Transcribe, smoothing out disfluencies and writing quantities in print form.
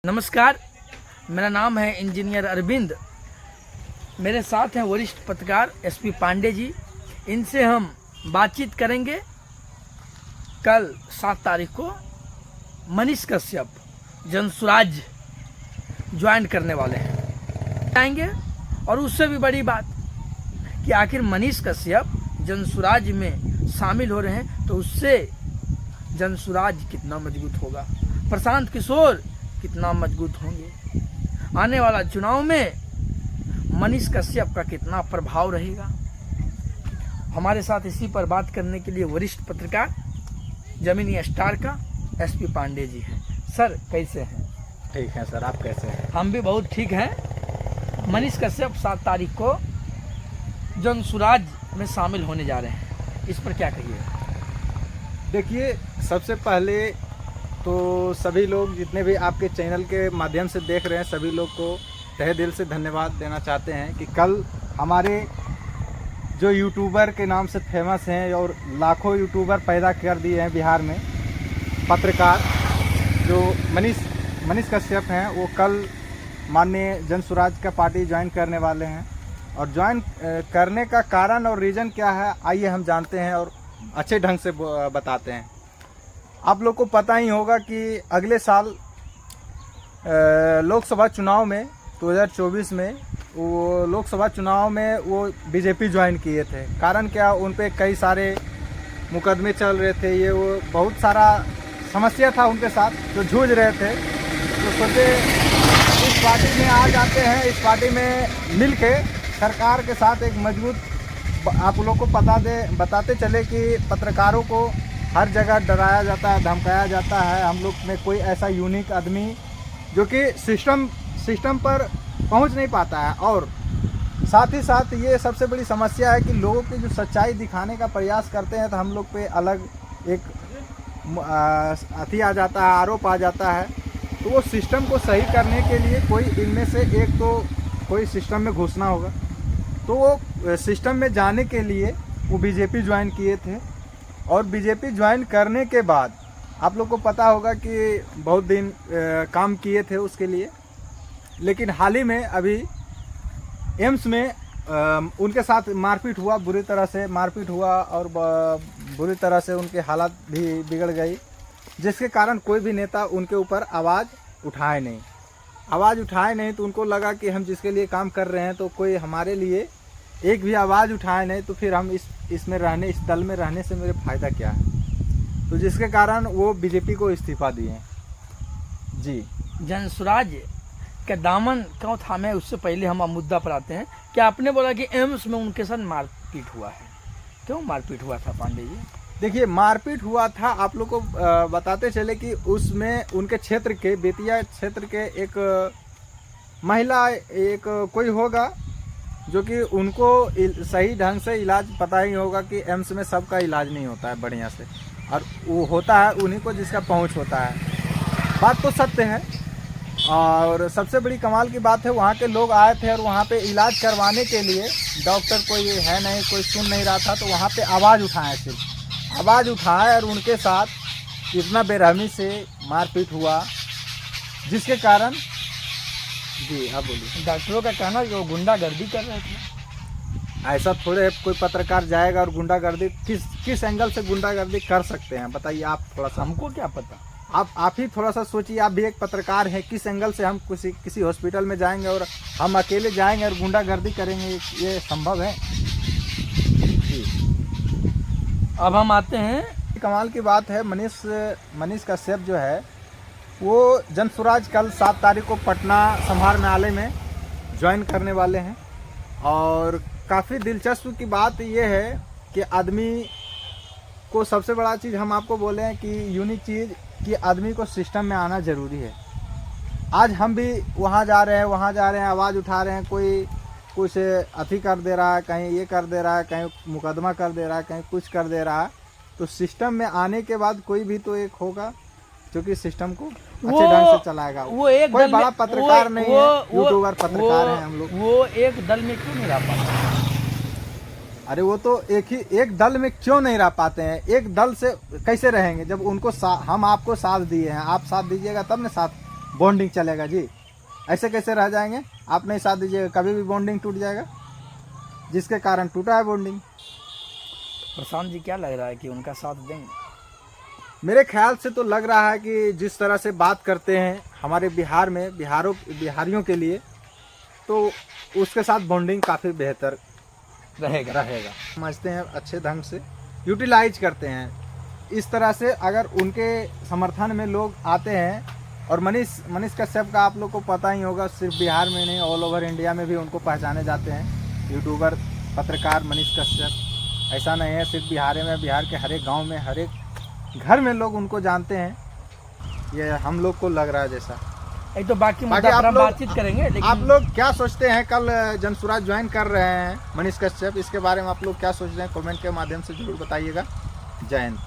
नमस्कार, मेरा नाम है इंजीनियर अरविंद। मेरे साथ हैं वरिष्ठ पत्रकार एसपी पांडे जी। इनसे हम बातचीत करेंगे। कल 7 तारीख को मनीष कश्यप जनसुराज ज्वाइन करने वाले हैं आएंगे। और उससे भी बड़ी बात कि आखिर मनीष कश्यप जनसुराज में शामिल हो रहे हैं तो उससे जनसुराज कितना मजबूत होगा, प्रशांत किशोर कितना मजबूत होंगे, आने वाला चुनाव में मनीष कश्यप का कितना प्रभाव रहेगा। हमारे साथ इसी पर बात करने के लिए वरिष्ठ पत्रकार जमीनी स्टार का एसपी पांडे जी हैं। सर कैसे हैं? ठीक है सर, आप कैसे हैं? हम भी बहुत ठीक हैं। मनीष कश्यप 7 तारीख को जनसुराज में शामिल होने जा रहे हैं, इस पर क्या कहिए? देखिए, सबसे पहले तो सभी लोग जितने भी आपके चैनल के माध्यम से देख रहे हैं सभी लोग को तहे दिल से धन्यवाद देना चाहते हैं कि कल हमारे जो यूट्यूबर के नाम से फेमस हैं और लाखों यूट्यूबर पैदा कर दिए हैं बिहार में, पत्रकार जो मनीष कश्यप हैं, वो कल माननीय जनसुराज का पार्टी ज्वाइन करने वाले हैं। और ज्वाइन करने का कारण और रीज़न क्या है, आइए हम जानते हैं और अच्छे ढंग से बताते हैं। आप लोग को पता ही होगा कि अगले साल लोकसभा चुनाव में 2024 में वो लोकसभा चुनाव में वो बीजेपी ज्वाइन किए थे। कारण क्या, उन पे कई सारे मुकदमे चल रहे थे, ये वो बहुत सारा समस्या था उनके साथ जो जूझ रहे थे। तो सोचे इस पार्टी में आ जाते हैं, इस पार्टी में मिल के सरकार के साथ एक मजबूत, आप लोग को बताते चले कि पत्रकारों को हर जगह डराया जाता है, धमकाया जाता है। हम लोग में कोई ऐसा यूनिक आदमी जो कि सिस्टम पर पहुंच नहीं पाता है। और साथ ही साथ ये सबसे बड़ी समस्या है कि लोगों की जो सच्चाई दिखाने का प्रयास करते हैं तो हम लोग पे अलग एक अथी आ जाता है, आरोप आ जाता है। तो वो सिस्टम को सही करने के लिए कोई इनमें से एक तो कोई सिस्टम में घुसना होगा। तो वो सिस्टम में जाने के लिए वो बीजेपी ज्वाइन किए थे। और बीजेपी ज्वाइन करने के बाद आप लोग को पता होगा कि बहुत दिन काम किए थे उसके लिए। लेकिन हाल ही में अभी एम्स में उनके साथ मारपीट हुआ, बुरी तरह से मारपीट हुआ और बुरी तरह से उनके हालात भी बिगड़ गई, जिसके कारण कोई भी नेता उनके ऊपर आवाज़ उठाए नहीं। तो उनको लगा कि हम जिसके लिए काम कर रहे हैं तो कोई हमारे लिए एक भी आवाज़ उठाए नहीं, तो फिर हम इस दल में रहने से मेरे फ़ायदा क्या है। तो जिसके कारण वो बीजेपी को इस्तीफा दिए जी। जनसुराज का दामन क्यों थामे, उससे पहले हम मुद्दा पर आते हैं। क्या आपने बोला कि एम्स में उनके साथ मारपीट हुआ है, क्यों मारपीट हुआ था पांडे जी? देखिए, मारपीट हुआ था, आप लोग को बताते चले कि उसमें उनके क्षेत्र के बेतिया क्षेत्र के एक महिला एक कोई होगा जो कि उनको सही ढंग से इलाज पता ही होगा कि एम्स में सबका इलाज नहीं होता है बढ़िया से, और वो होता है उन्हीं को जिसका पहुंच होता है। बात तो सत्य है। और सबसे बड़ी कमाल की बात है, वहाँ के लोग आए थे और वहाँ पे इलाज करवाने के लिए डॉक्टर कोई है नहीं, कोई सुन नहीं रहा था। तो वहाँ पे आवाज़ उठाए, सिर्फ आवाज़ उठाए और उनके साथ इतना बेरहमी से मारपीट हुआ, जिसके कारण जी आप बोलिए। डॉक्टरों का कहना कि वो गुंडागर्दी कर रहे थे। ऐसा थोड़े कोई पत्रकार जाएगा और गुंडागर्दी, किस एंगल से गुंडागर्दी कर सकते हैं बताइए आप थोड़ा सा। हमको क्या पता, आप ही थोड़ा सा सोचिए, आप भी एक पत्रकार हैं, किस एंगल से हम किसी हॉस्पिटल में जाएंगे और हम अकेले जाएंगे और गुंडागर्दी करेंगे, ये संभव है जी। अब हम आते हैं, कमाल की बात है, मनीष कश्यप जो है वो जनसुराज कल 7 तारीख को पटना समाहरणालय में ज्वाइन करने वाले हैं। और काफ़ी दिलचस्प की बात यह है कि आदमी को सबसे बड़ा चीज़ हम आपको बोले हैं कि यूनिक चीज़ कि आदमी को सिस्टम में आना ज़रूरी है। आज हम भी वहाँ जा रहे हैं, आवाज़ उठा रहे हैं, कोई कुछ अथी कर दे रहा है, कहीं ये कर दे रहा है, कहीं मुकदमा कर दे रहा है, कहीं कुछ कर दे रहा है। तो सिस्टम में आने के बाद कोई भी तो एक होगा जो कि सिस्टम को अच्छे ढंग से चलाएगा। वो एक कोई बड़ा पत्रकार नहीं है, यूट्यूबर पत्रकार हैं हम लोग। वो एक दल में क्यों नहीं रह पाता? अरे वो तो एक दल में क्यों नहीं रह पाते हैं? एक दल से कैसे रहेंगे जब उनको हम आपको साथ दिए हैं, आप साथ दीजिएगा तब ना साथ बॉन्डिंग चलेगा जी। ऐसे कैसे रह जाएंगे? आप नहीं साथ दीजिएगा, कभी भी बॉन्डिंग टूट जाएगा, जिसके कारण टूटा है बॉन्डिंग। प्रशांत जी क्या लग रहा है कि उनका साथ देंगे? मेरे ख्याल से तो लग रहा है कि जिस तरह से बात करते हैं हमारे बिहार में बिहारियों के लिए, तो उसके साथ बॉन्डिंग काफ़ी बेहतर रहेगा। समझते हैं, अच्छे ढंग से यूटिलाइज करते हैं। इस तरह से अगर उनके समर्थन में लोग आते हैं, और मनीष कश्यप का आप लोग को पता ही होगा, सिर्फ बिहार में नहीं ऑल ओवर इंडिया में भी उनको पहचाने जाते हैं, यूट्यूबर पत्रकार मनीष कश्यप। ऐसा नहीं है सिर्फ बिहार में, बिहार के हर एक गाँव में, हर एक घर में लोग उनको जानते हैं। ये हम लोग को लग रहा है जैसा। एक तो बाकी मुद्दा पर हम बातचीत करेंगे, लेकिन आप लोग क्या सोचते हैं? कल जनसुराज ज्वाइन कर रहे हैं मनीष कश्यप, इसके बारे में आप लोग क्या सोच रहे हैं? कमेंट के माध्यम से जरूर बताइएगा। जय हिंद।